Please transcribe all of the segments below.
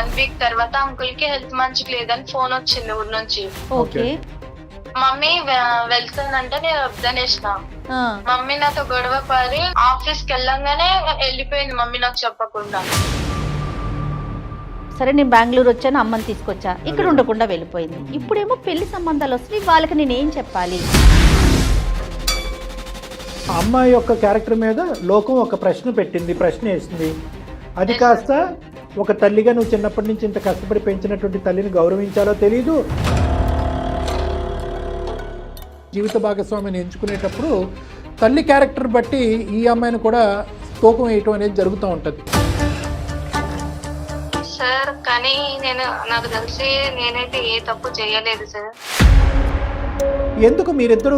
1 week తర్వాత uncle కి health మంచిగా లేదని ఫోన్ వచ్చింది ఊరి నుంచి. ఓకే. మమ్మీ వెళ్తానంటే నేను వద్దనేసిన. మమ్మీ నాతో గొడవ పడి ఆఫీస్ కి వెళ్ళంగానే వెళ్ళిపోయింది మమ్మీ నాకు చెప్పకుండా. సరే నేను బెంగళూరు వచ్చాను, అమ్మని తీసుకొచ్చా, ఇక్కడ ఉండకుండా వెళ్ళిపోయింది. ఇప్పుడేమో పెళ్లి సంబంధాలు వస్తున్నాయి, వాళ్ళకి నేనేం చెప్పాలి? అమ్మాయి యొక్క క్యారెక్టర్ మీద లోకం ఒక ప్రశ్న పెట్టింది, ప్రశ్న వేసింది. అది కాస్త ఒక తల్లిగా నువ్వు చిన్నప్పటి నుంచి ఇంత కష్టపడి పెంచినటువంటి తల్లిని గౌరవించాలో తెలీదు. జీవిత భాగస్వామిని ఎంచుకునేటప్పుడు తల్లి క్యారెక్టర్ బట్టి ఈ అమ్మాయిని కూడా తూకం వేయటం అనేది జరుగుతూ ఉంటుంది. సార్ కానీ నాకు తెలిసి నేనైతే ఏ తప్పు చేయలేదు సార్. ఎందుకు మీరిద్దరూ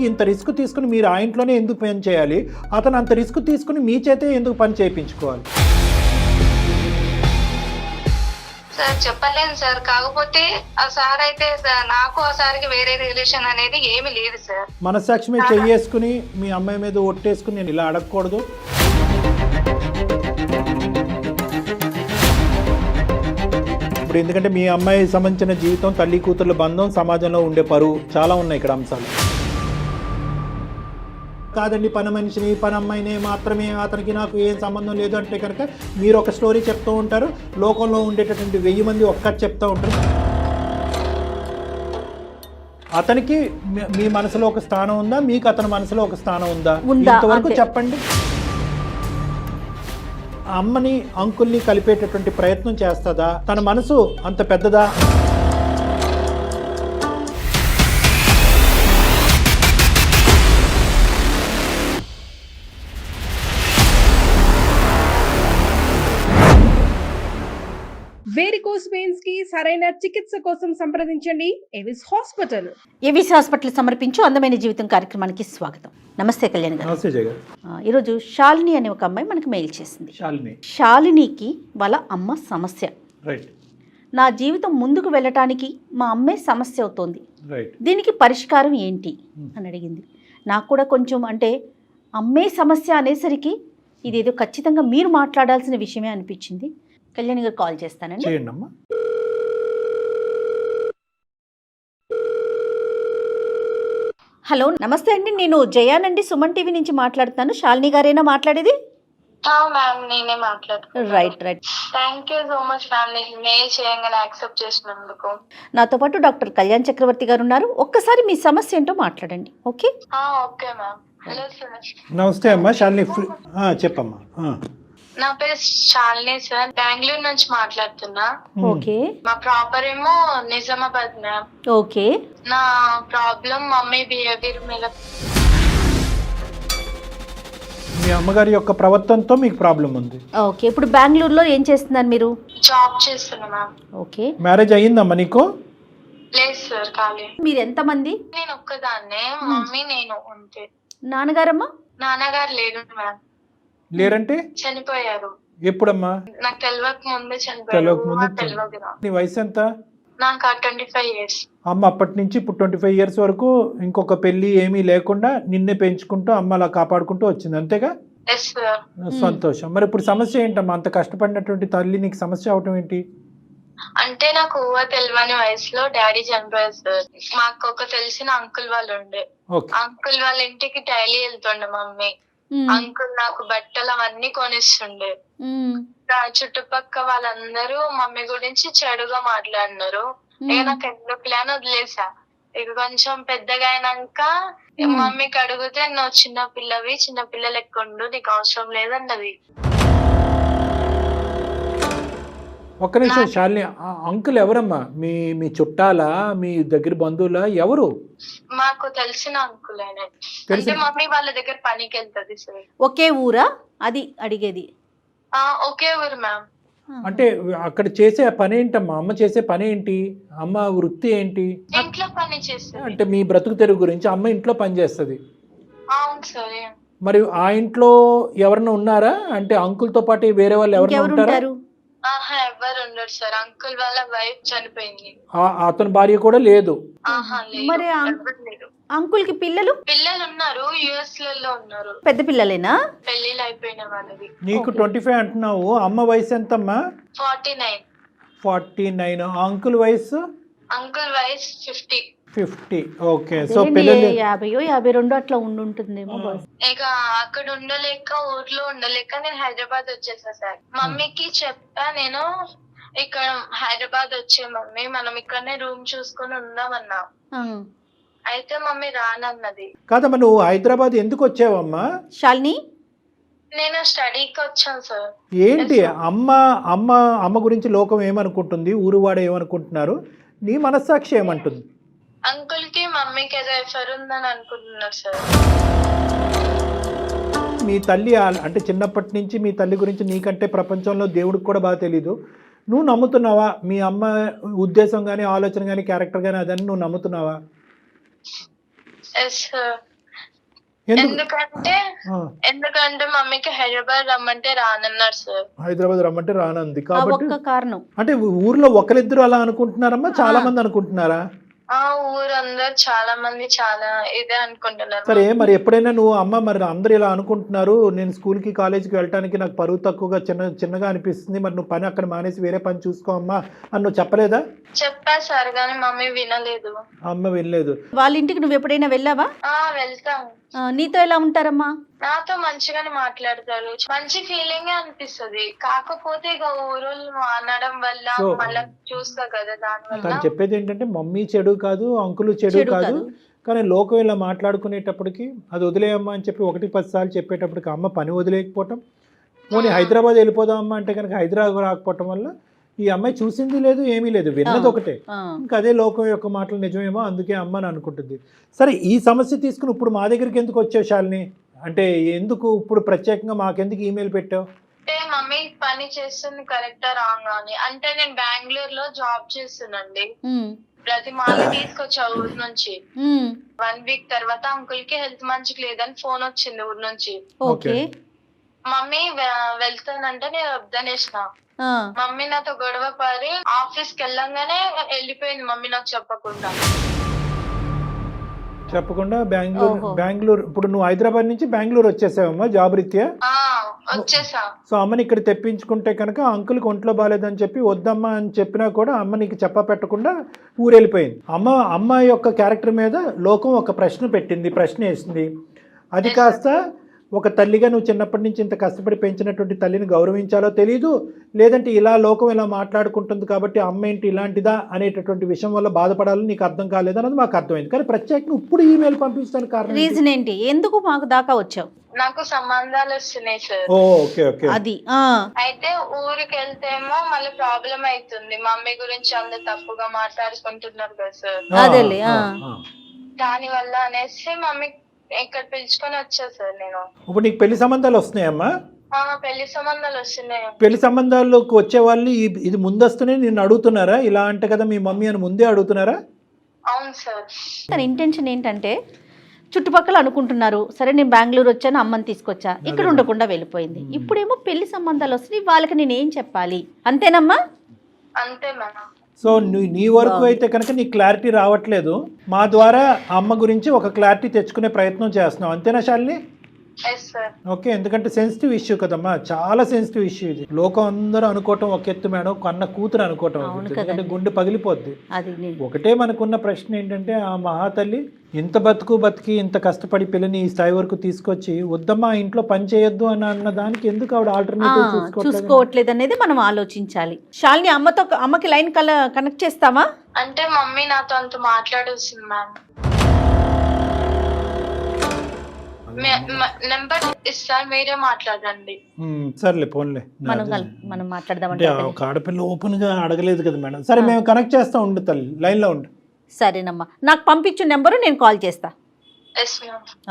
ఇంత రిస్క్ తీసుకుని మీరు ఆ ఇంట్లోనే ఎందుకు పని చేయాలి? అతను అంత రిస్క్ తీసుకుని మీ చేతే ఎందుకు పని చేయించుకోవాలి? సార్ చెప్పలేను సార్. కాకపోతే ఆ సార్ అయితే నాకు ఆ సార్కి వేరే రిలేషన్ అనేది ఏమీ లేదు సార్. మనసాక్షి మీద చెయ్యేసుకుని మీ అమ్మాయి మీద ఒట్టేసుకుని నేను ఇలా అడగకూడదు. ఇప్పుడు ఎందుకంటే మీ అమ్మాయి సంబంధించిన జీవితం, తల్లి కూతుర్ల బంధం, సమాజంలో ఉండే పరువు చాలా ఉన్నాయి ఇక్కడ అంశాలు. కాదండి పని మనిషిని, పని అమ్మాయిని మాత్రమే, అతనికి నాకు ఏం సంబంధం లేదు అంటే కనుక మీరు ఒక స్టోరీ చెప్తూ ఉంటారు, లోకంలో ఉండేటటువంటి 1000 మంది ఒక్కటి చెప్తూ ఉంటారు. అతనికి మీ మనసులో ఒక స్థానం ఉందా, మీకు అతని మనసులో ఒక స్థానం ఉందా? ఇంతవరకు చెప్పండి. అమ్మని అంకుల్ని కలిపేటటువంటి ప్రయత్నం చేస్తుందా? తన మనసు అంత పెద్దదా? వేరికోస్ వెయిన్స్ కి సరైన చికిత్స కోసం సంప్రదించండి ఎవిస్ హాస్పిటల్. ఏవిస్ హాస్పిటల్ సమర్పించు అందమైన జీవితం కార్యక్రమానికి స్వాగతం. నమస్తే కళ్యాణ్ గారు. నమస్తే జగన్. ఈరోజు శాలిని అనే ఒక అమ్మాయి మనకు మెయిల్ చేసింది. శాలినికి వాళ్ళ అమ్మ సమస్య. రైట్. నా జీవితం ముందుకు వెళ్ళటానికి మా అమ్మే సమస్య అవుతోంది, రైట్. దీనికి పరిష్కారం ఏంటి అని అడిగింది. నాకు కూడా కొంచెం అంటే అమ్మే సమస్య అనేసరికి ఇదేదో ఖచ్చితంగా మీరు మాట్లాడాల్సిన విషయమే అనిపించింది. కళ్యాణ్ గారు కాల్ చేస్తానండి. చేయండి అమ్మా. హలో నమస్తే అండి, నేను జయానండి, సుమన్ టీవీ నుంచి మాట్లాడుతాను. శాలిని గారేనా మాట్లాడేది? మ్యామ్ నేనే మాట్లాడుతున్నాను. Right right. Thank you so much ma'am, నేను మెయిల్ చేయంగానే యాక్సెప్ట్ చేసినందుకు. నాతో పాటు డాక్టర్ కళ్యాణ్ చక్రవర్తి గారు ఉన్నారు. ఒక్కసారి మీ సమస్య ఏంటో మాట్లాడండి. Okay okay ma'am. Hello sir. నమస్తే అమ్మా శాలిని. చెప్పమ్మా. నా పేరు శాలిని సార్, బెంగళూరు నుంచి మాట్లాడుతున్నా. ఓకే. మా ప్రాపర్ ఏమో నిజామాబాద్ మ్యామ్. ఓకే. నా ప్రాబ్లం మమ్మీ బిహేవియర్ మీద. మీ అమ్మగారి యొక్క ప్రవర్తనతో మీకు ప్రాబ్లం ఉంది. ఓకే. ఇప్పుడు బెంగళూరులో ఏం చేస్తున్నారు మీరు? జాబ్ చేస్తున్నా మ్యామ్. ఓకే. మ్యారేజ్ అయ్యిందమ్మా నీకు? లేదు సార్, కాలేదు. మీరు ఎంతమంది? నేను ఒక్కదాన్నే, మమ్మీ నేను అంతే. నాన్నగారమ్మా? నాన్నగారు లేరు మ్యామ్. లేరంటే? చనిపోయారు. ఎప్పుడమ్మా? నాకు తెలియక ముందే చనిపోయారు. తెలియదు. నీ వయసు ఎంత? నాకు 25 years. అమ్మ అప్పటి నుంచి ఇప్పుడు 25 years వరకు ఇంకొక పెళ్లి ఏమీ లేకుండా నిన్నే పెంచుకుంటూ అమ్మ అలా కాపాడుకుంటూ వచ్చింది, అంతేగా? Yes sir. సంతోషం. మరి ఇప్పుడు సమస్య ఏంటమ్మా? అంత కష్టపడినటువంటి తల్లి నీకు సమస్య అవటం ఏంటి? అంటే నాకు తెలియని వయసులో డాడీ చనిపోయారు సార్. మాకు ఒక తెలిసిన అంకుల్ వాళ్ళు ఉండే. అంకుల్ వాళ్ళ ఇంటికి డైలీ వెళ్తుండే మమ్మీ. అంకుల్ నాకు బట్టలు అవన్నీ కొనిస్తుండే. చుట్టుపక్క వాళ్ళందరూ మమ్మీ గురించి చెడుగా మాట్లాడినారు. ఇక నాకు ఎందుకు ప్లాన్ వదిలేసా. ఇక కొంచెం పెద్దగా అయినాక మమ్మీకి అడిగితే నువ్వు చిన్న పిల్లవి, చిన్న పిల్లలు ఎక్కుండు, నీకు అవసరం లేదన్నది. ఒక్క నిమిషం శాలిని, అంకుల్ ఎవరమ్మా? మీ చుట్టాలా, మీ దగ్గర బంధువులా, ఎవరు? మాకు తెలిసిన అంకుల్ ఆయన. అంటే మమ్మీ వాళ్ళ దగ్గర పనికి వెళ్తది సార్. ఒకే ఊరా అది అడిగేది? ఒకే ఊరు మ్యామ్. అంటే అక్కడ చేసే పని ఏంటమ్మా? అమ్మ చేసే పని ఏంటి? అమ్మ వృత్తి ఏంటి? ఇంట్లో పని చేస్తుంది. అంటే మీ బ్రతుకు తెరుగు గురించి అమ్మ ఇంట్లో పని చేస్తుంది. అవును సరే. మరి ఆ ఇంట్లో ఎవరన్నా ఉన్నారా? అంటే అంకుల్ తో పాటు వేరే వాళ్ళు ఎవరైనా ఉంటారా? ఎవరు ఉండరు సార్. అంకుల్ వాళ్ళ వైఫ్ చనిపోయింది. అతని భార్య కూడా లేదు? మరి అంకుల్ కి పిల్లలు ఉన్నారు, యుఎస్ లలో ఉన్నారు. పెద్ద పిల్లలేనా? పెళ్లిళ్ళు అయిపోయిన వాళ్ళది. నీకు 25 అంటున్నావు, అమ్మ వయసు ఎంతమ్మా? 49. 49. అంకుల్ వయసు అంకుల్ వయసు 50. 50. ఓకే. సో పిల్లలు 50-52 అట్లా ఉంటుందేమో. ఇక అక్కడ ఉండలేక ఊర్లో ఉండలేక నేను హైదరాబాద్ వచ్చేసా సార్. మమ్మీకి చెప్పా నేను, ఇక్కడ హైదరాబాద్ వచ్చే మమ్మీ మనం ఇక్కడనే రూమ్ చూసుకొని ఉందామన్నా. అయితే మమ్మీ రానన్నది. కాదమ్మా, నువ్వు హైదరాబాద్ ఎందుకు వచ్చావమ్మా? శాలిని, నేను స్టడీకి వచ్చాను సార్. ఏంటి అమ్మ గురించి లోకం ఏమనుకుంటుంది, ఊరువాడ ఏమనుకుంటున్నారు, నీ మనస్సాక్షి ఏమంటుంది? అంకుల్ కి మమ్మీకి ఏదో ఎఫర్ ఉందని అనుకుంటున్నారు సార్. మీ తల్లి అంటే చిన్నప్పటి నుంచి మీ తల్లి గురించి నీకంటే ప్రపంచంలో దేవుడికి కూడా బాగా తెలీదు. నువ్వు నమ్ముతున్నావా? మీ అమ్మ ఉద్దేశం కానీ ఆలోచన కానీ క్యారెక్టర్ కానీ అదని నువ్వు నమ్ముతున్నావా? ఎందుకంటే మమ్మీకి హైదరాబాద్ రమ్మంటే రానన్నారు సార్. హైదరాబాద్ రమ్మంటే రానంది కాబట్టి కారణం అంటే ఊర్లో ఒకరిద్దరు అలా అనుకుంటున్నారమ్మా, చాలా మంది అనుకుంటున్నారా? ఊరందరూ చాలా మంది చాలా ఇదే అనుకుంటున్నారు. సరే, మరి ఎప్పుడైనా నువ్వు అమ్మ మరి అందరు ఇలా అనుకుంటున్నారు, నేను స్కూల్కి కాలేజీకి వెళ్ళడానికి నాకు పరువు తక్కువగా చిన్నగా అనిపిస్తుంది, మరి నువ్వు పని అక్కడ మానేసి వేరే పని చూసుకో అమ్మా అని నువ్వు చెప్పలేదా? చెప్పా సార్, కానీ మమ్మీ వినలేదు. అమ్మ వినలేదు. వాళ్ళ ఇంటికి నువ్వు ఎప్పుడైనా వెళ్ళావా? వెళ్తాను. నీతో ఎలా ఉంటారమ్మా? నాతో మంచిగానే మాట్లాడతారు, మంచి ఫీలింగ్ అనిపిస్తుంది. కాకపోతే ఇక ఊరోళ్ళు అనడం వల్ల మళ్ళీ చూస్తా కదా, దానివల్ల. తను చెప్పేది ఏంటంటే మమ్మీ చెడు కాదు, అంకులు చెడు కాదు, కానీ లోకం ఇలా మాట్లాడుకునేటప్పటికి అది వదిలేయమ్మా అని చెప్పి 1-10 సార్లు చెప్పేటప్పటికి అమ్మ పని వదిలేకపోవటం, పోనీ హైదరాబాద్ వెళ్ళిపోదాం అమ్మ అంటే కనుక హైదరాబాద్ రాకపోవటం వల్ల ఈ అమ్మాయి చూసింది లేదు, ఏమీ లేదు, విన్నది ఒకటే. ఇంకా అదే లోకం యొక్క మాటలు నిజమేమో, అందుకే అమ్మ అని అనుకుంటుంది. సరే, ఈ సమస్య తీసుకుని ఇప్పుడు మా దగ్గరికి ఎందుకు వచ్చావు శాలిని? అంటే ఎందుకు ఇప్పుడు ప్రత్యేకంగా మాకెందుకు ఈమెయిల్ పెట్టావు? అంటే మమ్మీ పని చేస్తుంది కరెక్టా రాంగ్ అని. అంటే నేను బెంగళూరులో జాబ్ చేస్తున్నాండి. ప్రతి మాల తీసుకొచ్చా ఊరు నుంచి. 1 వీక్ తర్వాత అంకుల్ కి హెల్త్ మంచిగా లేదని ఫోన్ వచ్చింది ఊరు నుంచి. మమ్మీ వెళ్తానంటే నేను వద్దనేసిన. మమ్మీ నాతో గొడవ పడి ఆఫీస్ కి వెళ్ళంగానే వెళ్ళిపోయింది మమ్మీ నాకు చెప్పకుండా. బెంగళూరు ఇప్పుడు నువ్వు హైదరాబాద్ నుంచి బెంగళూరు వచ్చేసావమ్మా జాబ్ రీత్యా? వచ్చేసా. సో అమ్మని ఇక్కడ తెప్పించుకుంటే కనుక అంకుల్కి ఒంట్లో బాగాలేదని చెప్పి వద్దమ్మా అని చెప్పినా కూడా అమ్మ నీకు చెప్ప పెట్టకుండా ఊరెళ్ళిపోయింది. అమ్మ యొక్క క్యారెక్టర్ మీద లోకం ఒక ప్రశ్న పెట్టింది, ప్రశ్న వేసింది. అది కాస్త ఒక తల్లిగా నువ్వు చిన్నప్పటి నుంచి ఇంత కష్టపడి పెంచినటువంటి తల్లిని గౌరవించాలో తెలీదు, లేదంటే ఇలా లోకం ఇలా మాట్లాడుకుంటుంది కాబట్టి అమ్మ ఏంటి ఇలాంటిదా అనేటటువంటి విషయం వల్ల బాధపడాలని నీకు అర్థం కాలేదన్నది మాకు అర్థమైంది. కానీ ప్రత్యేకంగా ఇప్పుడు ఈమెయిల్ పంపించడానికి కారణం రీజన్ ఏంటి? ఎందుకు మాకు దాకా వచ్చావు? నాకు సంబంధాలు వస్తున్నాయి సార్. ఓకే. అది అయితే ఊరికి వెళ్తేమో మళ్ళీ ప్రాబ్లం అవుతుంది. మమ్మీ గురించి అందరు తప్పుగా మాట్లాడుకుంటున్నారు కదా సార్. అదేలే. దాని వల్ల అనేసి మమ్మీ ఇక్కడ పిలుచుకొని వచ్చా సార్ నేను. ఇప్పుడు నీకు పెళ్లి సంబంధాలు వస్తున్నాయమ్మా? పెళ్లి సంబంధాలు వస్తున్నాయి. పెళ్లి సంబంధాల్లోకి వచ్చే వాళ్ళు ఇది ముందస్తునే నిన్ను అడుగుతున్నారా? ఇలా అంటే కదా మీ మమ్మీ అని ముందే అడుగుతున్నారా? అవును సార్. తన ఇంటెన్షన్ ఏంటంటే చుట్టుపక్కల అనుకుంటున్నారు, సరే నేను బెంగళూరు వచ్చాను, అమ్మని తీసుకొచ్చా, ఇక్కడ ఉండకుండా వెళ్ళిపోయింది. ఇప్పుడేమో పెళ్లి సంబంధాలు వస్తున్నాయి, వాళ్ళకి నేను ఏం చెప్పాలి? అంతేనమ్మా? అంతే మేడం. సో నీ వరకు అయితే కనుక నీ క్లారిటీ రావట్లేదు, మా ద్వారా అమ్మ గురించి ఒక క్లారిటీ తెచ్చుకునే ప్రయత్నం చేస్తున్నావు, అంతేనా శాలిని? ఓకే. ఎందుకంటే సెన్సిటివ్ ఇష్యూ కదమ్మా, చాలా సెన్సిటివ్ ఇష్యూ ఇది. లోకం అందరూ అనుకోవటం ఒక ఎత్తు మేడం, కన్న కూతురు అనుకోవటం, ఎందుకంటే గుండె పగిలిపోద్ది. ఒకటే మనకున్న ప్రశ్న ఏంటంటే ఆ మహాతల్లి ఇంత బతికి ఇంత కష్టపడి పిల్లని ఈ స్థాయి వరకు తీసుకొచ్చి వద్దమ్మా ఇంట్లో పని చేయొద్దు అని అన్న దానికి ఎందుకు ఆవిడ ఆల్టర్నేటివ్ చూసుకోవట్లేదు అనేది మనం ఆలోచించాలి. శాలిని, అమ్మకి లైన్ కనెక్ట్ చేస్తావా? అంటే మమ్మీ నాతో అంత మాట్లాడొస్తుంది మ్యామ్. నెంబర్ ఇస్తా, మీరే మాట్లాడండి. సర్లే, పోన్లే, మనం మాట్లాడదాం. ఒక ఆడపిల్ల ఓపెన్ గా అడగలేదు కదా మేడం. సరే, మేము కనెక్ట్ చేస్తా, ఉండు తల్లి, లైన్ లో ఉండు. సరేనమ్మా, నాకు పంపించు నెంబరు, నేను కాల్ చేస్తా.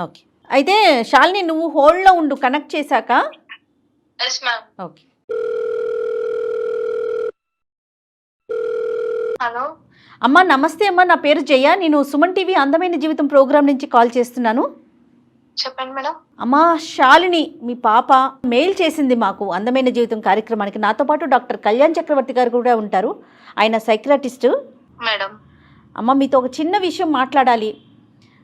ఓకే. అయితే శాలిని నువ్వు హోల్డ్ లో ఉండు, కనెక్ట్ చేశాక. ఓకే. హలో అమ్మా, నమస్తే అమ్మా, నా పేరు జయ, నేను సుమన్ టీవీ అందమైన జీవితం ప్రోగ్రామ్ నుంచి కాల్ చేస్తున్నాను. చెప్పండి మేడం. అమ్మా, శాలిని మీ పాప మెయిల్ చేసింది మాకు అందమైన జీవితం కార్యక్రమానికి. నాతో పాటు డాక్టర్ కళ్యాణ్ చక్రవర్తి గారు కూడా ఉంటారు, ఆయన సైక్రాటిస్ట్ మేడం. అమ్మ, మీతో ఒక చిన్న విషయం మాట్లాడాలి.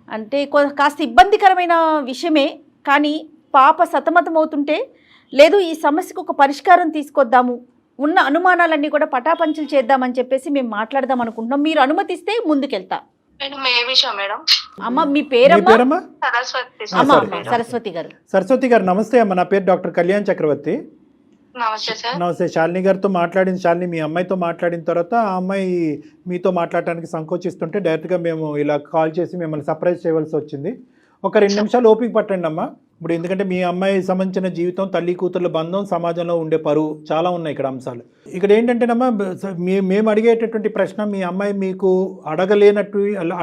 అంటే కాస్త ఇబ్బందికరమైన విషయమే, కానీ పాప సతమతం అవుతుంటే లేదు ఈ సమస్యకు ఒక పరిష్కారం తీసుకొద్దాము, ఉన్న అనుమానాలన్నీ కూడా పటాపంచలు చేద్దామని చెప్పేసి మేము మాట్లాడదాం అనుకుంటున్నాం. మీరు అనుమతిస్తే ముందుకెళ్తా. మేడం ఏ విషయం మేడం? అమ్మ మీ మీ పేరమ్మా? పేరమ్మా? సరస్వతి. అమ్మ సరే. అమ్మ సరస్వతి గారు. సరస్వతి గారు నమస్తే అమ్మ. నా పేరు డాక్టర్ కళ్యాణ్ చక్రవర్తి. నమస్తే సార్. నమస్తే. శాలిని గారితో మాట్లాడిన శాలిని మీ అమ్మాయితో మాట్లాడిన తర్వాత ఆ అమ్మాయి మీతో మాట్లాడటానికి సంకోచిస్తుంటే డైరెక్ట్గా మేము ఇలా కాల్ చేసి మిమ్మల్ని సర్ప్రైజ్ చేయవలసి వచ్చింది. ఒక 2 నిమిషాలు ఓపిక పట్టండి అమ్మా. ఇప్పుడు ఎందుకంటే మీ అమ్మాయి సంబంధించిన జీవితం, తల్లి కూతుర్ల బంధం, సమాజంలో ఉండే పరువు చాలా ఉన్నాయి ఇక్కడ అంశాలు. ఇక్కడ ఏంటంటేనమ్మా మేము అడిగేటటువంటి ప్రశ్న, మీ అమ్మాయి మీకు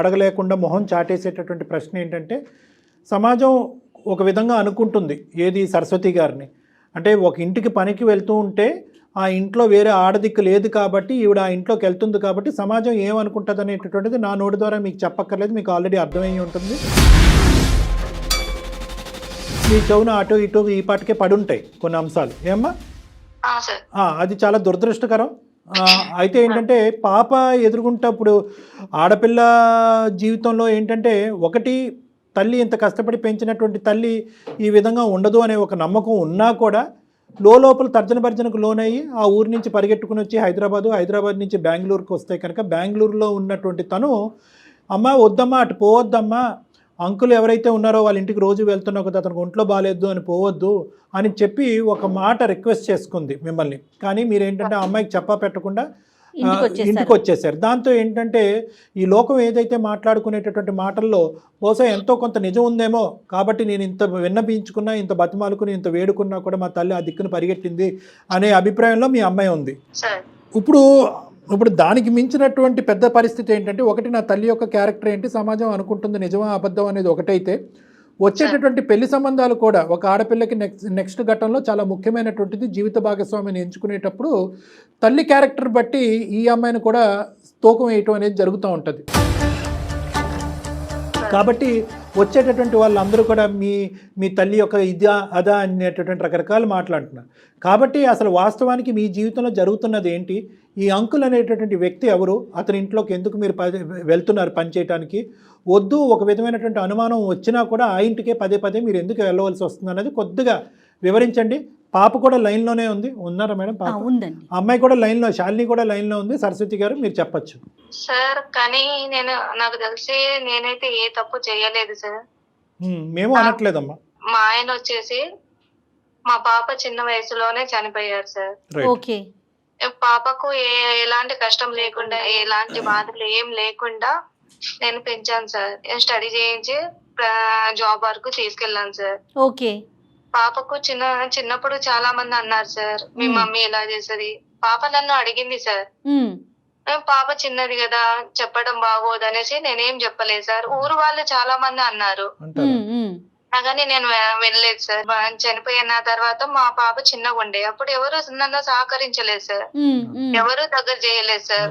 అడగలేకుండా మొహం చాటేసేటటువంటి ప్రశ్న ఏంటంటే, సమాజం ఒక విధంగా అనుకుంటుంది ఏది సరస్వతి గారిని అంటే ఒక ఇంటికి పనికి వెళ్తూ ఉంటే ఆ ఇంట్లో వేరే ఆడదిక్కు లేదు కాబట్టి ఈవిడ ఆ ఇంట్లోకి వెళ్తుంది కాబట్టి సమాజం ఏమనుకుంటుంది అనేటటువంటిది నా నోటి ద్వారా మీకు చెప్పక్కర్లేదు, మీకు ఆల్రెడీ అర్థమయ్యి ఉంటుంది. మీ చెవున అటు ఇటు ఈ పాటికే పడుంటాయి కొన్ని అంశాలు. ఏమ్మా? అది చాలా దురదృష్టకరం. అయితే ఏంటంటే పాప ఎదుర్కొంటప్పుడు ఆడపిల్ల జీవితంలో ఏంటంటే ఒకటి, తల్లి ఇంత కష్టపడి పెంచినటువంటి తల్లి ఈ విధంగా ఉండదు అనే ఒక నమ్మకం ఉన్నా కూడా లోపల తర్జన భర్జనకు లోనయ్యి ఆ ఊరి నుంచి పరిగెట్టుకుని వచ్చి హైదరాబాద్ నుంచి బెంగళూరుకి వస్తే కనుక బెంగళూరులో ఉన్నటువంటి తను, అమ్మ వద్దమ్మా అటు పోవద్దమ్మా, అంకుల్ ఎవరైతే ఉన్నారో వాళ్ళ ఇంటికి రోజు వెళ్తున్నా కదా, అతనికి ఒంట్లో బాగాలేదు అని పోవద్దు అని చెప్పి ఒక మాట రిక్వెస్ట్ చేసుకుంది మిమ్మల్ని. కానీ మీరేంటంటే ఆ అమ్మాయికి చెప్పా పెట్టకుండా ఇంటికి వచ్చేసారు. దాంతో ఏంటంటే ఈ లోకం ఏదైతే మాట్లాడుకునేటటువంటి మాటల్లో బహుశా ఎంతో కొంత నిజం ఉందేమో కాబట్టి నేను ఇంత విన్నపించుకున్నా, ఇంత బతిమాలుకుని, ఇంత వేడుకున్నా కూడా మా తల్లి ఆ దిక్కును పరిగెట్టింది అనే అభిప్రాయంలో మీ అమ్మాయి ఉంది. ఇప్పుడు దానికి మించినటువంటి పెద్ద పరిస్థితి ఏంటంటే, ఒకటి నా తల్లి యొక్క క్యారెక్టర్ ఏంటి, సమాజం అనుకుంటుంది నిజమా అబద్ధం అనేది ఒకటైతే, వచ్చేటటువంటి పెళ్లి సంబంధాలు కూడా ఒక ఆడపిల్లకి నెక్స్ట్ ఘట్టంలో చాలా ముఖ్యమైనటువంటిది. జీవిత భాగస్వామిని ఎంచుకునేటప్పుడు తల్లి క్యారెక్టర్ బట్టి ఈ అమ్మాయిని కూడా తూకం వేయటం అనేది జరుగుతూ ఉంటుంది. కాబట్టి వచ్చేటటువంటి వాళ్ళందరూ కూడా మీ తల్లి యొక్క ఇదా అదా అనేటటువంటి రకరకాలు మాట్లాడుతున్నారు. కాబట్టి అసలు వాస్తవానికి మీ జీవితంలో జరుగుతున్నది ఏంటి, ఈ అంకుల్ అనేటటువంటి వ్యక్తి ఎవరు, అతని ఇంట్లోకి ఎందుకు మీరు వెళ్తున్నారు పని చేయడానికి, వద్దు ఒక విధమైనటువంటి అనుమానం వచ్చినా కూడా ఆ ఇంటికే పదే మీరు ఎందుకు వెళ్ళవలసి వస్తుంది అనేది కొద్దిగా వివరించండి. పాప కూడా లైన్లోనే ఉన్నారా మేడం? పాప ఉందండి. అమ్మాయి కూడా లైన్లో, శాలిని కూడా లైన్లో ఉంది. సరస్వతి గారు మీరు చెప్పచ్చు. సార్ కానీ నాకు తెలిసి నేనైతే ఏ తప్పు చేయలేదు సార్. మేము అనట్లేదమ్మా. మా ఆయన వచ్చేసి మా పాప చిన్న వయసులోనే చనిపోయారు సార్. ఓకే. పాపకు ఎలాంటి కష్టం లేకుండా, ఎలాంటి బాధలు ఏం లేకుండా నేను పెంచాను సార్. స్టడీ చేయించి జాబ్ వరకు తీసుకెళ్ళాను సార్. ఓకే. పాపకు చిన్నప్పుడు చాలా మంది అన్నారు సార్, మీ మమ్మీ ఎలా చేసేది. పాప నన్ను అడిగింది సార్. పాప చిన్నది కదా చెప్పడం బాగోదు అనేసి నేనేం చెప్పలేదు సార్. ఊరు వాళ్ళు చాలా మంది అన్నారు కానీ నేను వెళ్ళలేదు సార్. చనిపోయిన తర్వాత మా పాప చిన్నగా ఉండే అప్పుడు ఎవరు నన్ను సహకరించలేదు సార్, ఎవరు దగ్గర చేయలేదు సార్.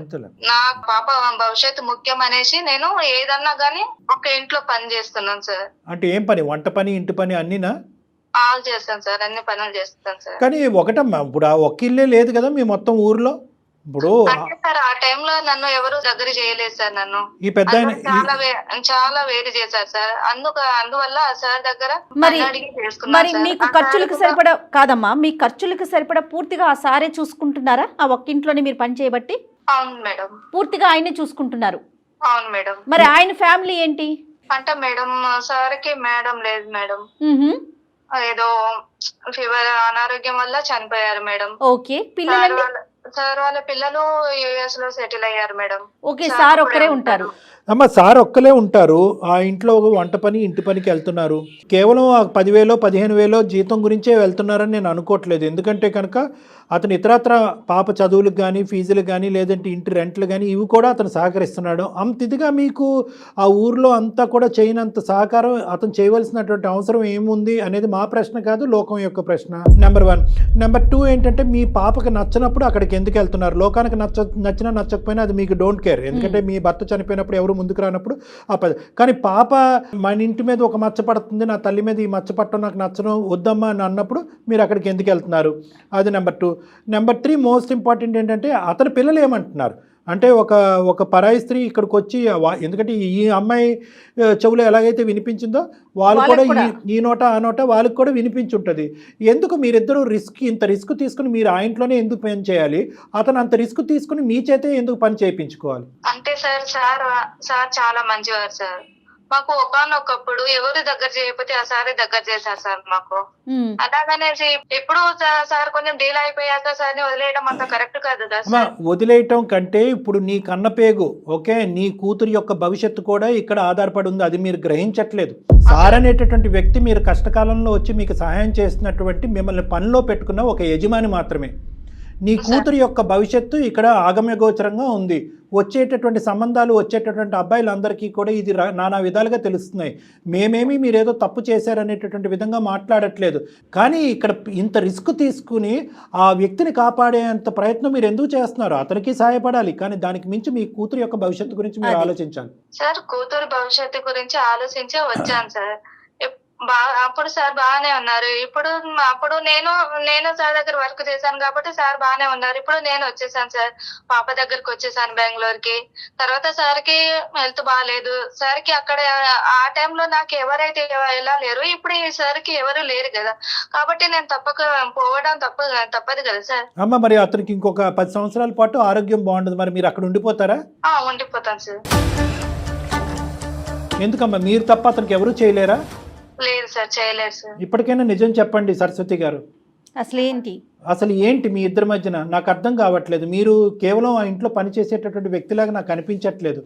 నా పాప భవిష్యత్తు ముఖ్యం అనేసి నేను ఏదన్నా గానీ ఒక ఇంట్లో పని చేస్తున్నాను సార్. అంటే ఏం పని? వంట పని, ఇంటి పని అన్నినా? ఆల్ చేస్తాను సార్, అన్ని పనులు చేస్తాను సార్. కానీ ఒకటమ్మా, ఇప్పుడు ఆ ఒక్క ఇల్లే లేదు కదా మీ మొత్తం ఊర్లో. ఇప్పుడు సార్ ఆ టైంలో నన్ను ఎవరు దగ్గర చేయలేదు సార్. నన్ను ఈ పెద్ద చాలా వేరు చేశారు సార్. అందువల్ల సార్ దగ్గర మరి మీకు ఖర్చులకు సరిపడా కాదమ్మా, మీ ఖర్చులకు సరిపడా పూర్తిగా ఆ సారే చూసుకుంటున్నారా? ఆ ఒక్క ఇంట్లోనే మీరు పని చేయబట్టి? అవును మేడం. పూర్తిగా ఆయనే చూసుకుంటున్నారు? అవును మేడం. మరి ఆయన ఫ్యామిలీ ఏంటి అంటే మేడం, సార్కి మేడం లేదు మేడం, ఏదో ఫీవర్ అనారోగ్యం వల్ల చనిపోయారు మేడం. ఓకే. పిల్లలు? సార్ వాళ్ళ పిల్లలు యుఎస్ లో సెటిల్ అయ్యారు మేడం. ఓకే. సార్ ఒక్కరే ఉంటారు? అమ్మ సార్ ఒక్కలే ఉంటారు. ఆ ఇంట్లో వంట పని, ఇంటి పనికి వెళ్తున్నారు. కేవలం 10,000 15,000 జీతం గురించే వెళ్తున్నారని నేను అనుకోవట్లేదు. ఎందుకంటే కనుక అతను ఇతరత్ర పాప చదువులకు కానీ, ఫీజులకు కానీ, లేదంటే ఇంటి రెంట్లు కానీ ఇవి కూడా అతను సహకరిస్తున్నాడు. అంత ఇదిగా మీకు ఆ ఊర్లో అంతా కూడా చేయనంత సహకారం అతను చేయవలసినటువంటి అవసరం ఏముంది అనేది మా ప్రశ్న కాదు, లోకం యొక్క ప్రశ్న. నెంబర్ 1. నెంబర్ 2 ఏంటంటే మీ పాపకు నచ్చినప్పుడు అక్కడికి ఎందుకు వెళ్తున్నారు? లోకానికి నచ్చినా నచ్చకపోయినా అది మీకు డోంట్ కేర్. ఎందుకంటే మీ భర్త చనిపోయినప్పుడు ఎవరు ముందుకు రానప్పుడు కానీ పాప మన ఇంటి మీద ఒక మచ్చ పడుతుంది, నా తల్లి మీద ఈ మచ్చ పట్టడం నాకు నచ్చను, వద్దమ్మా అని అన్నప్పుడు మీరు అక్కడికి ఎందుకు వెళ్తున్నారు? అది నెంబర్ 2. నెంబర్ 3 మోస్ట్ ఇంపార్టెంట్ ఏంటంటే అతని పిల్లలు ఏమంటున్నారు? అంటే ఒక పరాయి స్త్రీ ఇక్కడికి వచ్చి ఎందుకంటే ఈ అమ్మాయి చెవులో ఎలాగైతే వినిపించిందో వాళ్ళు కూడా ఈ నోట ఆ నోట వాళ్ళకి కూడా వినిపించుంటుంది. ఎందుకు మీరిద్దరూ ఇంత రిస్క్ తీసుకుని మీరు ఆ ఇంట్లోనే ఎందుకు పని చేయాలి, అతను అంత రిస్క్ తీసుకుని మీ చేతే ఎందుకు పని చేయించుకోవాలి? అంటే సార్ చాలా మంచివారు సార్. మాకు ఒకనొకప్పుడు ఎవరు దగ్గర చేయకపోతే ఆ సారే దగ్గర చేశారు సార్ మాకు. అలాగనేసి ఇప్పుడు సార్ కొంచెం డీల్ అయిపోయాక సార్ని వదిలేయడం అంత కరెక్ట్ కాదు కదా సార్. వదిలేయటం కంటే ఇప్పుడు నీ కన్నపేగు ఓకే, నీ కూతురు యొక్క భవిష్యత్తు కూడా ఇక్కడ ఆధారపడి ఉంది. అది మీరు గ్రహించట్లేదు. సార్ అనేటటువంటి వ్యక్తి మీరు కష్టకాలంలో వచ్చి మీకు సహాయం చేస్తున్నటువంటి మిమ్మల్ని పనిలో పెట్టుకున్న ఒక యజమాని మాత్రమే. నీ కూతురు యొక్క భవిష్యత్తు ఇక్కడ ఆగమ్యగోచరంగా ఉంది. వచ్చేటటువంటి సంబంధాలు వచ్చేటటువంటి అబ్బాయిలందరికీ కూడా ఇది నానా విధాలుగా తెలుస్తున్నాయి. మేమేమి మీరేదో తప్పు చేశారనేటటువంటి విధంగా మాట్లాడట్లేదు. కానీ ఇక్కడ ఇంత రిస్క్ తీసుకుని ఆ వ్యక్తిని కాపాడేంత ప్రయత్నం మీరు ఎందుకు చేస్తున్నారు? అతనికి సహాయపడాలి, కానీ దానికి మించి మీ కూతురు యొక్క భవిష్యత్తు గురించి మీరు ఆలోచించాలి. సార్ కూతురు భవిష్యత్తు గురించి ఆలోచించే వచ్చాను సార్. అప్పుడు సార్ బాగానే ఉన్నారు. అప్పుడు నేను సార్ దగ్గర వర్క్ చేశాను కాబట్టి సార్ బాగానే ఉన్నారు. ఇప్పుడు నేను వచ్చేసాను సార్, పాప దగ్గరకు వచ్చేసాను బెంగళూరుకి. తర్వాత సార్కి హెల్త్ బాగాలేదు. సార్కి అక్కడ ఆ టైంలో నాకు ఎవరైతే ఎలా లేరు, ఇప్పుడు ఈ సార్కి ఎవరు లేరు కదా, కాబట్టి నేను పోవడం తప్పదు కదా సార్. అమ్మ మరి అతనికి ఇంకొక 10 సంవత్సరాల పాటు ఆరోగ్యం బాగుండదు, మరి మీరు అక్కడ ఉండిపోతారా? ఉండిపోతాను సార్. ఎందుకమ్మా మీరు తప్ప అతనికి ఎవరు చేయలేరా? లేదు సార్, చేయలేదు సార్. ఇప్పటికైనా నిజం చెప్పండి సరస్వతి గారు, అసలు ఏంటి మీ ఇద్దరి మధ్యన? నాకు అర్థం కావట్లేదు. మీరు కేవలం ఆ ఇంట్లో పనిచేసేటటువంటి వ్యక్తిలాగా నాకు అనిపించట్లేదు.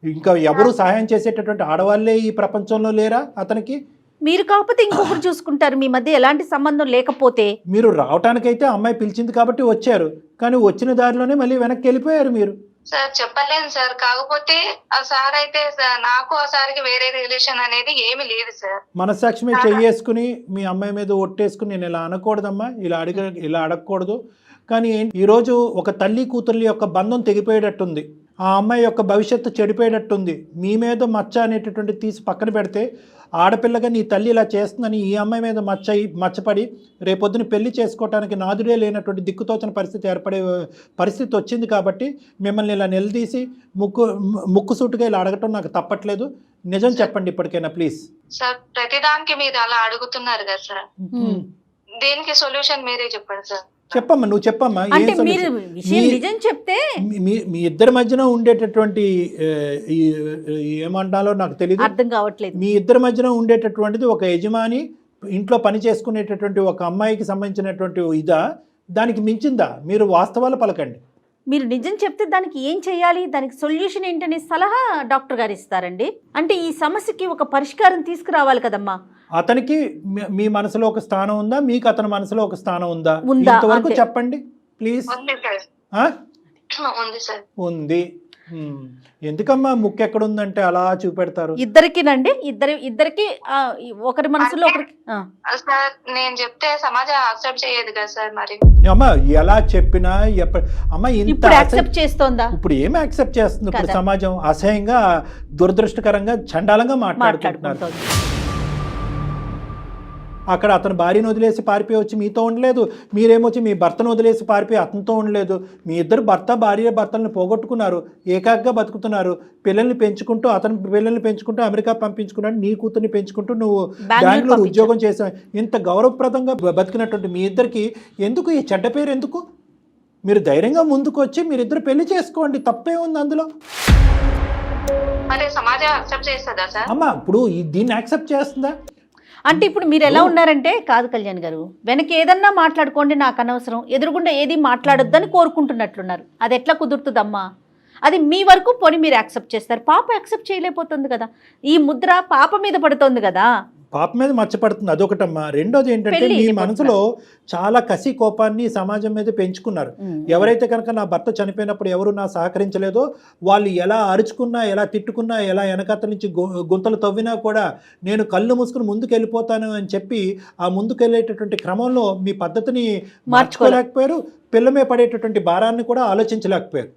ఇంకా ఎవరు సహాయం చేసేటటువంటి ఆడవాళ్ళే ఈ ప్రపంచంలో లేరా అతనికి? మీరు కాకపోతే ఇంకొకరు చూసుకుంటారు. మీ మధ్య ఎలాంటి సంబంధం లేకపోతే మీరు రావటానికైతే అమ్మాయి పిలిచింది కాబట్టి వచ్చారు, కానీ వచ్చిన దారిలోనే మళ్ళీ వెనక్కి వెళ్ళిపోయారు మీరు. సార్ చెప్పలేను సార్, కాకపోతే ఆ సార్ అయితే నాకు ఆ సార్కి వేరే రిలేషన్ అనేది ఏమీ లేదు సార్. మనసాక్షి మీద చెయ్యేసుకుని మీ అమ్మాయి మీద ఒట్టేసుకుని నేను ఇలా అనకూడదమ్మా, ఇలా అడగకూడదు. కానీ ఈరోజు ఒక తల్లి కూతుర్ల యొక్క బంధం తెగిపోయేటట్టుంది. ఆ అమ్మాయి యొక్క భవిష్యత్తు చెడిపోయేటట్టుంది. మీ మీద మచ్చ అనేటటువంటి తీసి పక్కన పెడితే, ఆడపిల్లగా నీ తల్లి ఇలా చేస్తుందని ఈ అమ్మాయి మీద మచ్చపడి రేపొద్దున పెళ్లి చేసుకోవటానికి నాదుడే లేనటువంటి దిక్కుతోచని పరిస్థితి ఏర్పడే పరిస్థితి వచ్చింది. కాబట్టి మిమ్మల్ని ఇలా నిలదీసి ముక్కుసూటుగా ఇలా అడగటం నాకు తప్పట్లేదు. నిజం చెప్పండి ఇప్పటికైనా ప్లీజ్. సార్ ప్రతిదానికి మీరు అలా అడుగుతున్నారు కదా సార్, దీనికి సొల్యూషన్ మీరే చెప్పండి సార్. చెప్పమ్మా, నువ్వు చెప్పమ్మా. నిజం చెప్తే మీ ఇద్దరి మధ్యన ఉండేటటువంటి ఏమంటాలో నాకు తెలియదు, అర్థం కావట్లేదు. మీ ఇద్దరి మధ్యన ఉండేటటువంటిది ఒక యజమాని ఇంట్లో పని చేసుకునేటటువంటి ఒక అమ్మాయికి సంబంధించినటువంటి ఇదా, దానికి మించిందా? మీరు వాస్తవాలు పలకండి. మీరు నిజం చెప్తే దానికి ఏం చేయాలి, దానికి సొల్యూషన్ ఏంటనే సలహా డాక్టర్ గారు ఇస్తారండి. అంటే ఈ సమస్యకి ఒక పరిష్కారం తీసుకురావాలి కదమ్మా. అతనికి మీ మనసులో ఒక స్థానం ఉందా, మీకు అతని మనసులో ఒక స్థానం ఉందా? ఇంతవరకు చెప్పండి ప్లీజ్. ఉంది. ఎందుకమ్మా ముక్కు ఎక్కడుందంటే అలా చూపెడతారు? ఇద్దరికినండి, ఇద్దరికి ఒకరి మనసులో ఒకరికి. సార్ నేను చెప్తే సమాజం యాక్సెప్ట్ చేయదు కదా సార్. మరి అమ్మా ఎలా చెప్పినా అమ్మా ఇప్పుడు యాక్సెప్ట్ చేస్తోందా? ఇప్పుడు ఏమి యాక్సెప్ట్ చేస్తుంది? ఇప్పుడు సమాజం అసహ్యంగా దురదృష్టకరంగా చండాలంగా మాట్లాడుకుంటున్నారు. అక్కడ అతను భార్యను వదిలేసి పారిపోయి వచ్చి మీతో ఉండలేదు, మీరేమొచ్చి మీ భర్తను వదిలేసి పారిపోయి అతనితో ఉండలేదు. మీ ఇద్దరు భర్తలను పోగొట్టుకున్నారు, ఏకాగ్గా బతుకుతున్నారు. పిల్లల్ని పెంచుకుంటూ, అతని పిల్లల్ని పెంచుకుంటూ అమెరికా పంపించుకున్నాడు, నీ కూతుర్ని పెంచుకుంటూ నువ్వు బెంగళూరు ఉద్యోగం చేసావు. ఇంత గౌరవప్రదంగా బతికినటువంటి మీ ఇద్దరికి ఎందుకు ఈ చెడ్డ పేరు? ఎందుకు? మీరు ధైర్యంగా ముందుకు వచ్చి మీరిద్దరు పెళ్లి చేసుకోండి, తప్పే ఉంది అందులో. అమ్మా ఇప్పుడు దీన్ని యాక్సెప్ట్ చేస్తుందా? అంటే ఇప్పుడు మీరు ఎలా ఉన్నారంటే, కాదు కళ్యాణ్ గారు, వెనక ఏదన్నా మాట్లాడుకోండి, నాకు అనవసరం, ఎదురుగుండా ఏది మాట్లాడొద్దని కోరుకుంటున్నట్లున్నారు. అది ఎట్లా కుదురుతుందమ్మా? అది మీ వరకు పోనీ మీరు యాక్సెప్ట్ చేస్తారు, పాప యాక్సెప్ట్ చేయలేకపోతుంది కదా. ఈ ముద్ర పాప మీద పడుతుంది కదా. పాప మీద మచ్చపడుతుంది, అదొకటమ్మా. రెండోది ఏంటంటే మీ మనసులో చాలా కసి కోపాన్ని సమాజం మీద పెంచుకున్నారు. ఎవరైతే కనుక నా భర్త చనిపోయినప్పుడు ఎవరు నా సహకరించలేదో వాళ్ళు ఎలా అరుచుకున్నా, ఎలా తిట్టుకున్నా, ఎలా వెనకత్త నుంచి గుంతలు తవ్వినా కూడా నేను కళ్ళు మూసుకుని ముందుకు వెళ్ళిపోతాను అని చెప్పి ఆ ముందుకు వెళ్ళేటటువంటి క్రమంలో మీ పద్ధతిని మార్చుకోలేకపోయారు. పిల్లమే పడేటటువంటి భారాన్ని కూడా ఆలోచించలేకపోయారు.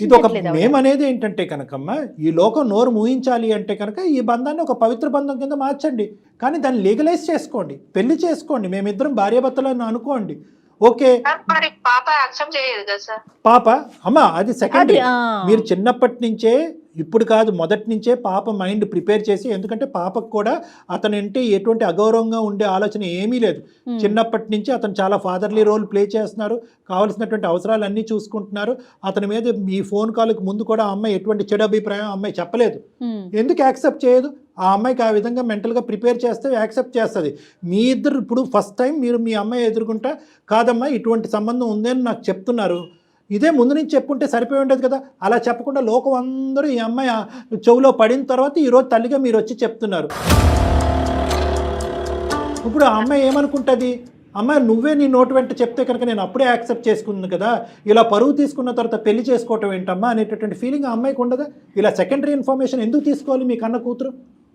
ఇది ఒక మేం అనేది ఏంటంటే కనుకమ్మా, ఈ లోకం నోరు మూయించాలి అంటే కనుక ఈ బంధాన్ని ఒక పవిత్ర బంధం కింద మార్చండి, కానీ దాన్ని లీగలైజ్ చేసుకోండి, పెళ్లి చేసుకోండి, మేమిద్దరం భార్యాభర్తలను అనుకోండి. ఓకే. మరి పాప యాక్సెప్ట్ చేయదు కదా సార్. పాప అమ్మ అది సెకండరీ. అది, మీరు చిన్నప్పటి నుంచే, ఇప్పుడు కాదు మొదటి నుంచే పాప మైండ్ ప్రిపేర్ చేసి, ఎందుకంటే పాపకు కూడా అతనంటే ఎటువంటి అగౌరవంగా ఉండే ఆలోచన ఏమీ లేదు. చిన్నప్పటి నుంచి అతను చాలా ఫాదర్లీ రోల్ ప్లే చేస్తున్నారు, కావాల్సినటువంటి అవసరాలు అన్నీ చూసుకుంటున్నారు. అతని మీద ఈ ఫోన్ కాల్కి ముందు కూడా ఆ అమ్మాయి ఎటువంటి చెడు అభిప్రాయం అమ్మాయి చెప్పలేదు. ఎందుకు యాక్సెప్ట్ చేయదు? ఆ అమ్మాయికి ఆ విధంగా మెంటల్గా ప్రిపేర్ చేస్తే యాక్సెప్ట్ చేస్తుంది. మీ ఇద్దరు ఇప్పుడు ఫస్ట్ టైం మీరు మీ అమ్మాయి ఎదుర్కొంటా, కాదమ్మా ఇటువంటి సంబంధం ఉందని నాకు చెప్తున్నారు, ఇదే ముందు నుంచి చెప్పుకుంటే సరిపోయి ఉండేది కదా. అలా చెప్పకుండా లోకం అందరూ ఈ అమ్మాయి చెవులో పడిన తర్వాత ఈరోజు తల్లిగా మీరు వచ్చి చెప్తున్నారు. ఇప్పుడు ఆ అమ్మాయి ఏమనుకుంటుంది? అమ్మాయి నువ్వే నీ నోటు వెంట చెప్తే కనుక నేను అప్పుడే యాక్సెప్ట్ చేసుకుంది కదా, ఇలా పరువు తీసుకున్న తర్వాత పెళ్లి చేసుకోవటం ఏంటమ్మా అనేటటువంటి ఫీలింగ్ ఆ అమ్మాయికి ఉండదా? ఇలా సెకండరీ ఇన్ఫర్మేషన్ ఎందుకు తీసుకోవాలి మీ కన్న కూతురు?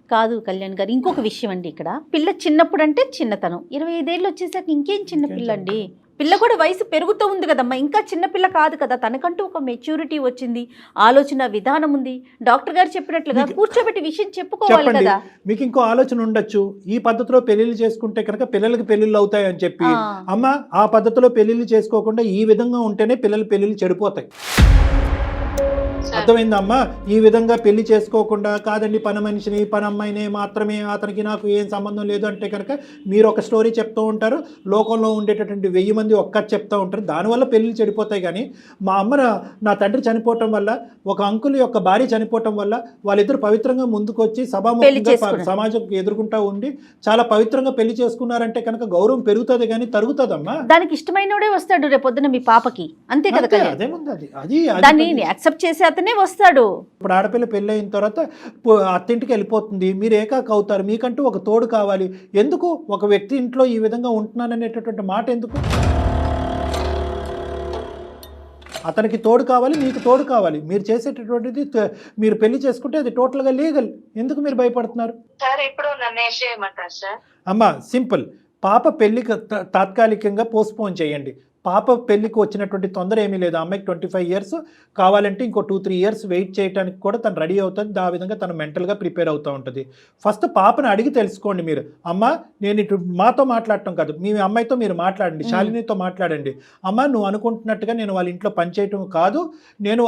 కాదు కళ్యాణ్ గారు, ఇంకొక విషయం అండి. ఇక్కడ పిల్ల చిన్నప్పుడు అంటే చిన్నతనం, 25 ఏళ్ళు వచ్చేసాక ఇంకేం చిన్న పిల్ల అండి. పిల్ల కూడా వయసు పెరుగుతూ ఉంది కదమ్మా, ఇంకా చిన్నపిల్ల కాదు కదా. తనకంటూ ఒక మెచ్యూరిటీ వచ్చింది, ఆలోచన విధానం ఉంది. డాక్టర్ గారు చెప్పినట్లుగా కూర్చోబెట్టి విషయం చెప్పుకోవాలి కదా. మీకు ఇంకో ఆలోచన ఉండొచ్చు, ఈ పద్ధతిలో పెళ్లిళ్ళు చేసుకుంటే కనుక పిల్లలకి పెళ్లిళ్ళు అవుతాయి అని చెప్పి. అమ్మ ఆ పద్ధతిలో పెళ్లిళ్ళు చేసుకోకుండా ఈ విధంగా ఉంటేనే పెళ్లిళ్ళు చెడిపోతాయి. అర్థమైందమ్మా? ఈ విధంగా పెళ్లి చేసుకోకుండా, కాదండి పని మనిషిని పని అమ్మాయిని మాత్రమే, అతనికి నాకు ఏం సంబంధం లేదు అంటే కనుక మీరు ఒక స్టోరీ చెప్తూ ఉంటారు, లోకంలో ఉండేటటువంటి 1000 మంది ఒక్క చెప్తూ ఉంటారు, దానివల్ల పెళ్ళిళ్ళు చెడిపోతాయి. కానీ మా అమ్మ నా తండ్రి చనిపోవటం వల్ల, ఒక అంకుల్ యొక్క భార్య చనిపోవటం వల్ల వాళ్ళిద్దరు పవిత్రంగా ముందుకొచ్చి సభాముఖంగా సమాజం ఎదుర్కొంటా ఉండి చాలా పవిత్రంగా పెళ్లి చేసుకున్నారంటే కనుక గౌరవం పెరుగుతుంది కానీ తరుగుతుందమ్మా. దానికి ఇష్టమైనోడే వస్తాడు రేపొద్దున మీ పాపకి, అంతే కదా. అదేముంది, అది దాన్ని యాక్సెప్ట్ చేసి అతనే వస్తాడు. ఇప్పుడు ఆడపిల్ల పెళ్ళి అయిన తర్వాత అత్తింటికి వెళ్ళిపోతుంది, మీరు ఏకాక అవుతారు, మీకంటూ ఒక తోడు కావాలి. ఎందుకు ఒక వ్యక్తి ఇంట్లో ఈ విధంగా ఉంటున్నాననేటటువంటి మాట ఎందుకు? అతనికి తోడు కావాలి, మీకు తోడు కావాలి. మీరు చేసేటటువంటిది మీరు పెళ్లి చేసుకుంటే అది టోటల్గా లీగల్. ఎందుకు మీరు భయపడుతున్నారు? సార్ ఇప్పుడు నన్ను ఏం చేయమంటారు సార్? అమ్మా సింపుల్, పాప పెళ్లికి తాత్కాలికంగా పోస్ట్పోన్ చేయండి. పాప పెళ్లికి వచ్చినటువంటి తొందర ఏమీ లేదు. అమ్మాయికి 25 years, కావాలంటే ఇంకో 2-3 years వెయిట్ చేయడానికి కూడా తను రెడీ అవుతుంది. ఆ విధంగా తను మెంటల్గా ప్రిపేర్ అవుతూ ఉంటుంది. ఫస్ట్ పాపను అడిగి తెలుసుకోండి మీరు. అమ్మ నేను ఇటు మాతో మాట్లాడటం కాదు, మీ అమ్మాయితో మీరు మాట్లాడండి, శాలినితో మాట్లాడండి. అమ్మ నువ్వు అనుకుంటున్నట్టుగా నేను వాళ్ళ ఇంట్లో పనిచేయటం కాదు, నేను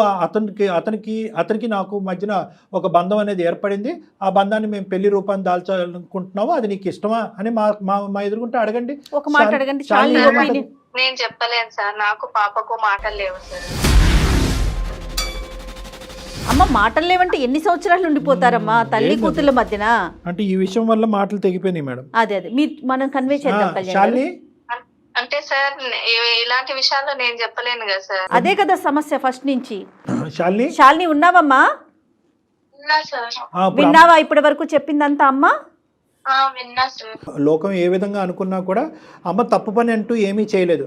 అతనికి నాకు మధ్యన ఒక బంధం అనేది ఏర్పడింది, ఆ బంధాన్ని మేము పెళ్లి రూపాన్ని దాల్చాలనుకుంటున్నాము, అది నీకు ఇష్టమా అని మా ఎదుర్కొంటే అడగండి. ఒక మాట అడగండి. నేను చెప్పలేను సార్, నాకు పాపకు మాటలు లేవు సార్. అమ్మ మాటలు లేవంటే ఎన్ని సంవత్సరాలు ఉండిపోతారమ్మా తల్లి కూతుర్ల మధ్యన? అంటే ఈ విషయం వల్ల మాటలు తెగిపోయినాయి మేడం. అదే మనం కన్వే చేద్దాం కళ్యాణ్. అంటే సార్ ఇలాంటి విషయాల్లో నేను చెప్పలేను కదా సార్. అదే కదా సమస్య ఫస్ట్ నుంచి. శాలిని ఉన్నావమ్మా? విన్నావా ఇప్పటి వరకు చెప్పిందంతా అమ్మా? లోకం ఏ విధంగా అనుకున్నా కూడా అమ్మ తప్పు పని అంటూ ఏమీ చేయలేదు.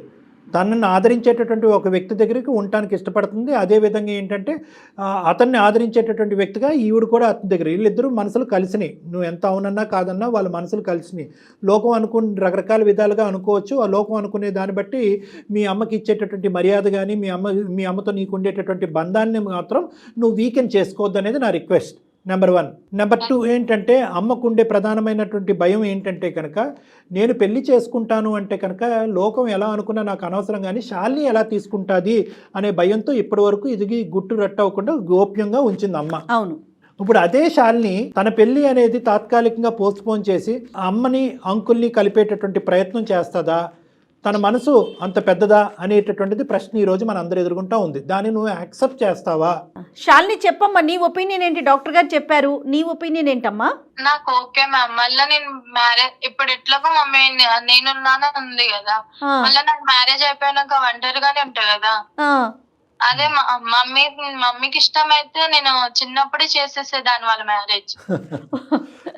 తనని ఆదరించేటటువంటి ఒక వ్యక్తి దగ్గరికి ఉండటానికి ఇష్టపడుతుంది. అదేవిధంగా ఏంటంటే అతన్ని ఆదరించేటటువంటి వ్యక్తిగా ఈవిడ కూడా అతని దగ్గర, వీళ్ళిద్దరూ మనసులు కలిసినాయి. నువ్వు ఎంత అవునన్నా కాదన్నా వాళ్ళ మనసులు కలిసినాయి. లోకం రకరకాల విధాలుగా అనుకోవచ్చు. ఆ లోకం అనుకునే దాన్ని బట్టి మీ అమ్మకి ఇచ్చేటటువంటి మర్యాద కానీ మీ అమ్మతో నీకు ఉండేటటువంటి బంధాన్ని మాత్రం నువ్వు వీకెండ్ చేసుకోవద్దు అనేది నా రిక్వెస్ట్. నెంబర్ 1. నెంబర్ 2 ఏంటంటే అమ్మకు ఉండే ప్రధానమైనటువంటి భయం ఏంటంటే కనుక, నేను పెళ్లి చేసుకుంటాను అంటే కనుక లోకం ఎలా అనుకున్నా నాకు అనవసరం, కానీ శాలిని ఎలా తీసుకుంటుంది అనే భయంతో ఇప్పటి వరకు ఇది గుట్టు రట్టవకుండా గోప్యంగా ఉంచింది అమ్మ. అవును. ఇప్పుడు అదే శాలిని తన పెళ్లి అనేది తాత్కాలికంగా పోస్ట్పోన్ చేసి అమ్మని అంకుల్ని కలిపేటటువంటి ప్రయత్నం చేస్తుందా? తన మనసు అంత పెద్దదా అనేటటువంటిది ప్రశ్న ఈ రోజు మన అందరు ఎదుర్కొంటా ఉంది. దాన్ని నువ్వు యాక్సెప్ట్ చేస్తావా? శాలిని చెప్పమ్మా, నీ ఒపీనియన్ ఏంటి? డాక్టర్ గారు చెప్పారు, నీ ఒపీనియన్ ఏంటమ్మా? నాకు ఓకే మ్యామ్. మళ్ళీ నేను మ్యారేజ్ ఇప్పుడు ఎట్లాగో మమ్మీ నేనున్నాను ఉంది కదా, మళ్ళీ నాకు మ్యారేజ్ అయిపోయినాక ఒంటరిగానే ఉంటా కదా. అదే మమ్మీకి ఇష్టమైతే నేను చిన్నప్పుడే చేసేసేదాన్ని వాళ్ళ మ్యారేజ్.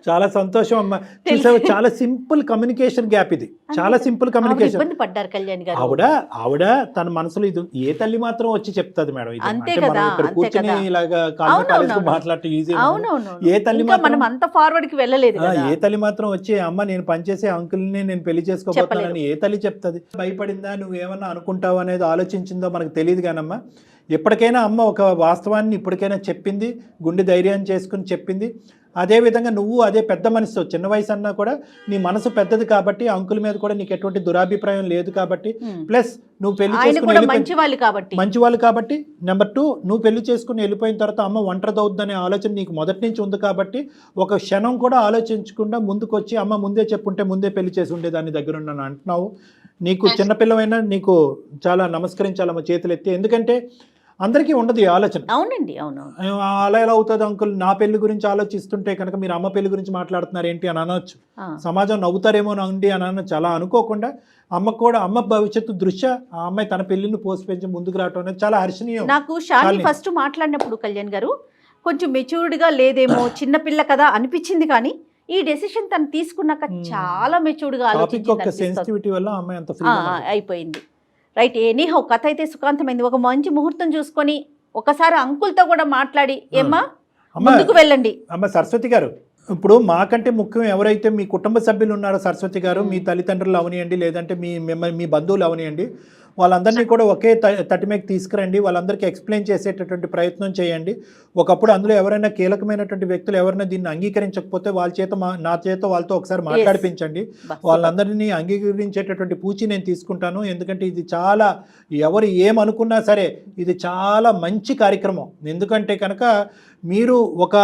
చాలా సంతోషం అమ్మా. చూసావు, చాలా సింపుల్ కమ్యూనికేషన్ గ్యాప్ ఇది, చాలా సింపుల్ కమ్యూనికేషన్. ఇబ్బంది పడ్డారు కళ్యాణ్ గారు. ఆవిడ తన మనసులో ఇది ఏ తల్లి మాత్రం వచ్చి చెప్తుంది మేడం. అంతే కదా, ఇక్కడ కూర్చొని ఇలాగా మాట్లాడటం ఈజీ. ఏ తల్లి మనం అంత ఫార్వర్డ్ కి వెళ్ళలేదు. ఏ తల్లి మాత్రం వచ్చి అమ్మ నేను పనిచేసే అంకుల్ని నేను పెళ్లి చేసుకోబోతున్నానని ఏ తల్లి చెప్తుంది? భయపడిందా, నువ్వేమన్నా అనుకుంటావు అనేది ఆలోచించిందో మనకు తెలియదు కానమ్మా. ఎప్పటికైనా అమ్మ ఒక వాస్తవాన్ని ఇప్పటికైనా చెప్పింది, గుండె ధైర్యాన్ని చేసుకుని చెప్పింది. అదేవిధంగా నువ్వు అదే పెద్ద మనసుతో, చిన్న వయసు అన్నా కూడా నీ మనసు పెద్దది కాబట్టి అంకుల్ మీద కూడా నీకు ఎటువంటి దురాభిప్రాయం లేదు కాబట్టి, ప్లస్ నువ్వు పెళ్లి చేసుకుని మంచి వాళ్ళు కాబట్టి, నెంబర్ 2 నువ్వు పెళ్లి చేసుకుని వెళ్ళిపోయిన తర్వాత అమ్మ ఒంటరిది అవుద్దనే ఆలోచన నీకు మొదటి నుంచి ఉంది కాబట్టి ఒక క్షణం కూడా ఆలోచించకుండా ముందుకు వచ్చి అమ్మ ముందే చెప్పుంటే ముందే పెళ్లి చేసి ఉండేదాన్ని దగ్గర ఉన్నాను అంటున్నావు. నీకు చిన్నపిల్లవైనా నీకు చాలా నమస్కరించాలమ్మ చేతులు ఎత్తి. ఎందుకంటే అందరికీ ఉండదు ఈ ఆలోచన. అవునండి, అవును. అలా ఎలా అవుతుంది అంకుల్, నా పెళ్లి గురించి ఆలోచిస్తుంటే కనుక మీరు అమ్మ పెళ్లి గురించి మాట్లాడుతున్నారు ఏంటి అని అనొచ్చు, సమాజం నవ్వుతారేమో అండి అని అనొచ్చు. అలా అనుకోకుండా అమ్మ కూడా అమ్మ భవిష్యత్తు దృష్ట్యా ఆ అమ్మాయి తన పెళ్లిని పోసి పెంచి ముందుకు రావడం అనేది చాలా హర్షణీయం. నాకు షాలిని ఫస్ట్ మాట్లాడినప్పుడు కళ్యాణ్ గారు కొంచెం మెచ్యూర్డ్గా లేదేమో, చిన్నపిల్ల కదా అనిపించింది, కానీ ఈ డెసిషన్ తను తీసుకున్నాక చాలా మెచ్యూర్డ్గా అయిపోయింది. రైట్, ఎనీహౌ కథ అయితే సుఖాంతమైంది. ఒక మంచి ముహూర్తం చూసుకొని ఒకసారి అంకుల్తో కూడా మాట్లాడి ఏమ్మా ముందుకు వెళ్ళండి. అమ్మ సరస్వతి గారు, ఇప్పుడు మాకంటే ముఖ్యం ఎవరైతే మీ కుటుంబ సభ్యులు ఉన్నారో సరస్వతి గారు, మీ తల్లిదండ్రులు అవనియండి, లేదంటే మీ బంధువులు అవనియండి, వాళ్ళందరినీ కూడా ఒకే తటి మీద తీసుకురండి. వాళ్ళందరికీ ఎక్స్ప్లెయిన్ చేసేటటువంటి ప్రయత్నం చేయండి. ఒకప్పుడు అందులో ఎవరైనా కీలకమైనటువంటి వ్యక్తులు ఎవరైనా దీన్ని అంగీకరించకపోతే వాళ్ళ చేత నా చేత వాళ్ళతో ఒకసారి మాట్లాడిపించండి. వాళ్ళందరినీ అంగీకరించేటటువంటి పూచి నేను తీసుకుంటాను. ఎందుకంటే ఇది చాలా, ఎవరు ఏమనుకున్నా సరే ఇది చాలా మంచి కార్యక్రమం. ఎందుకంటే కనుక మీరు ఒక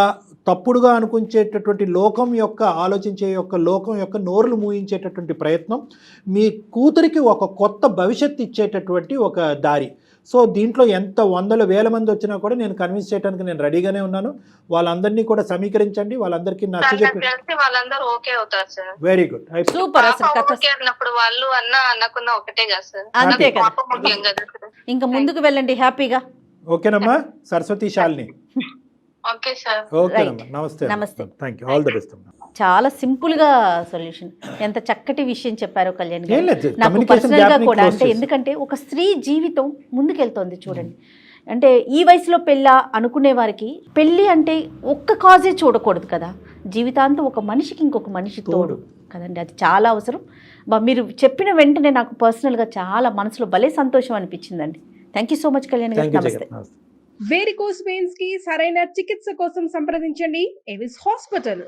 తప్పుడుగా అనుకుంచేటటువంటి ఆలోచించే లోకం యొక్క నోరులు మూయించేటటువంటి ప్రయత్నం, మీ కూతురికి ఒక కొత్త భవిష్యత్తు ఇచ్చేటటువంటి ఒక దారి. సో దీంట్లో ఎంత వందల వేల మంది వచ్చినా కూడా నేను కన్విన్స్ చేయడానికి నేను రెడీగానే ఉన్నాను. వాళ్ళందరినీ కూడా సమీకరించండి, వాళ్ళందరికీ నచ్చజెప్పి. Very good, super. ఇంకా ముందుకు వెళ్ళండి హ్యాపీగా. ఓకేనమ్మా సరస్వతి, శాలిని. నమస్తే. చాలా సింపుల్ గా సొల్యూషన్. ఎంత చక్కటి విషయం చెప్పారో కళ్యాణ్ గారు. నాకు పర్సనల్ గా కూడా, అంటే ఎందుకంటే ఒక స్త్రీ జీవితం ముందుకెళ్తోంది చూడండి. అంటే ఈ వయసులో పెళ్ళా అనుకునే వారికి పెళ్ళి అంటే ఒక్క కాజే చూడకూడదు కదా, జీవితాంతం ఒక మనిషికి ఇంకొక మనిషి తోడు కదండి, అది చాలా అవసరం. మీరు చెప్పిన వెంటనే నాకు పర్సనల్గా చాలా మనసులో భలే సంతోషం అనిపించిందండి. Thank you so much Kalyan గారు. నమస్తే. వేరికోస్ వెయిన్స్ కి సరైన చికిత్స కోసం సంప్రదించండి ఎవిస్ హాస్పిటల్.